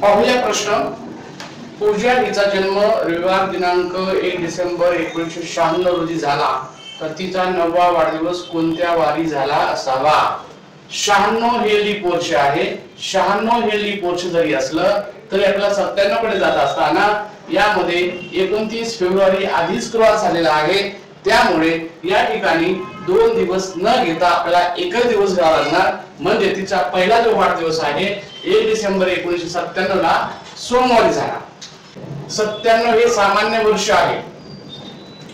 पाहूया प्रश्न। पूजा हिचा जन्म रविवार दिनांक 1 डिसेंबर 1996 रोजी झाला, तर तिचा 9वा वाढदिवस कोणत्या वारी झाला असावा? 96 हे लीप वर्ष आहे। 96 हे लीप वर्ष जरी असलं तरी आपल्याला 97 कडे जात असताना यामध्ये 29 फेब्रुवारी आधीच क्रॉस झालेला आहे। त्यामुळे या ठिकाणी 2 दिवस न घेता आपल्याला एकच दिवस घ्यावा लागणार, म्हणजे तिचा पहिला जो वाढदिवस आहे 1 डिसेंबर 1997 ला सोमवारी झाला। 97 हे सामान्य वर्ष आहे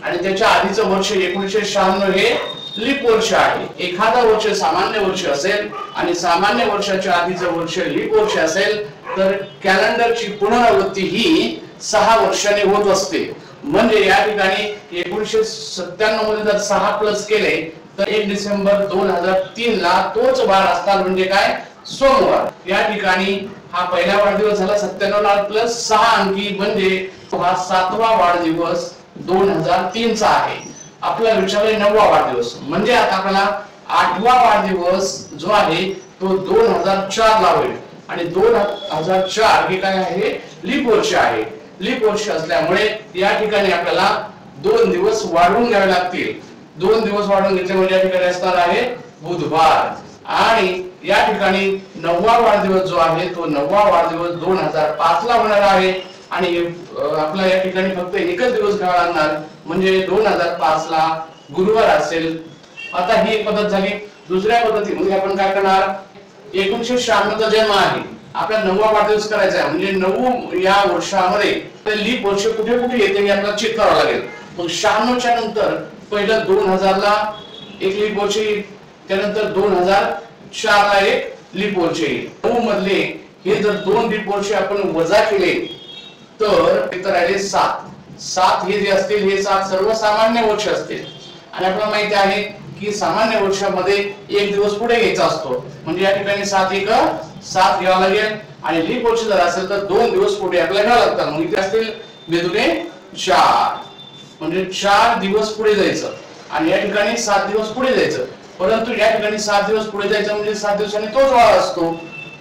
आणि त्याच्या आधीचं वर्ष 1996 हे लीप वर्ष आहे। एखादा वर्ष सामान्य वर्ष असेल आणि सामान्य वर्षाच्या आधीचं वर्ष लीप वर्ष असेल तर कॅलेंडरची पुनरावृत्ती ही 6 वर्षांनी होत असते। म्हणजे या ठिकाणी 1997 मध्ये जर 6 प्लस केले तर 1 डिसेंबर 2003 ला तोच वार असणार, म्हणजे काय, सोमवार। या ठिकाणी हा पहिला वाढदिवस झाला 97 ला प्लस 6 अंकी, म्हणजे हा 7वा वाढदिवस 2003 चा आहे। आपल्याला विचारले 9वा वाढदिवस, म्हणजे आता आपल्याला 8वा वाढदिवस जो आहे तो 2004 ला होईल आणि 2004 हे काय आहे, लीप वर्ष आहे। लीप वर्ष असल्यामुळे या ठिकाणी आपल्याला 2 दिवस वाढवून घ्यावे लागतील। 2 दिवस वाढवून घेतले म्हणजे या ठिकाणी असणार आहे बुधवार, आणि या ठिकाणी 9वा वाढदिवस जो आहे तो 9वा वाढदिवस 2005 ला होणार आहे आणि आपला या ठिकाणी फक्त एकच दिवस घ्यावा लागणार, म्हणजे 2005 ला गुरुवार असेल। आता ही एक पद्धत झाली। दुसऱ्या पद्धतीमध्ये आपण काय करणार, 1996 चा जन्म आहे, आपला 9वा वाढदिवस करायचा आहे, म्हणजे 9 या वर्षामध्ये लीप वर्ष कुठे कुठे येते हे आपल्याला चेक करावं लागेल। मग 96 च्या नंतर पहिलं 2000 ला एक लीप वर्ष येईल, त्यानंतर 2004 ला एक लीप वर्ष येईल। 9 मधले हे जर 2 लीप वर्ष आपण वजा केले तर इतर राहिले 7 हे जे असतील हे 7 सर्वसामान्य वर्ष असतील। आणि आपल्याला माहिती आहे की सामान्य वर्षामध्ये एक दिवस पुढे घ्यायचा असतो, म्हणजे या ठिकाणी 7 घ्यावा लागेल आणि लीप वर्ष जर असेल तर 2 दिवस पुढे आपल्याला घ्यावं लागतात। मग इथे असतील बेदुने 4, म्हणजे 4 दिवस पुढे जायचं आणि या ठिकाणी 7 दिवस पुढे जायचं। परंतु या ठिकाणी 7 दिवस पुढे जायचं म्हणजे 7 दिवसांनी तोच वार असतो,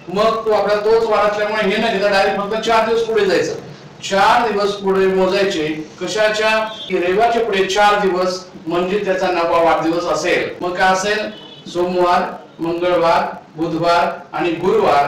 मग तो आपला तोच वार असल्यामुळे हे नाही डायरेक्ट फक्त 4 दिवस पुढे जायचं। 4 दिवस पुढे मोजायचे कशाच्या, की रविवारच्या पुढे 4 दिवस म्हणजे त्याचा 9वा वाढदिवस असेल। मग काय असेल, सोमवार, मंगळवार, बुधवार आणि गुरुवार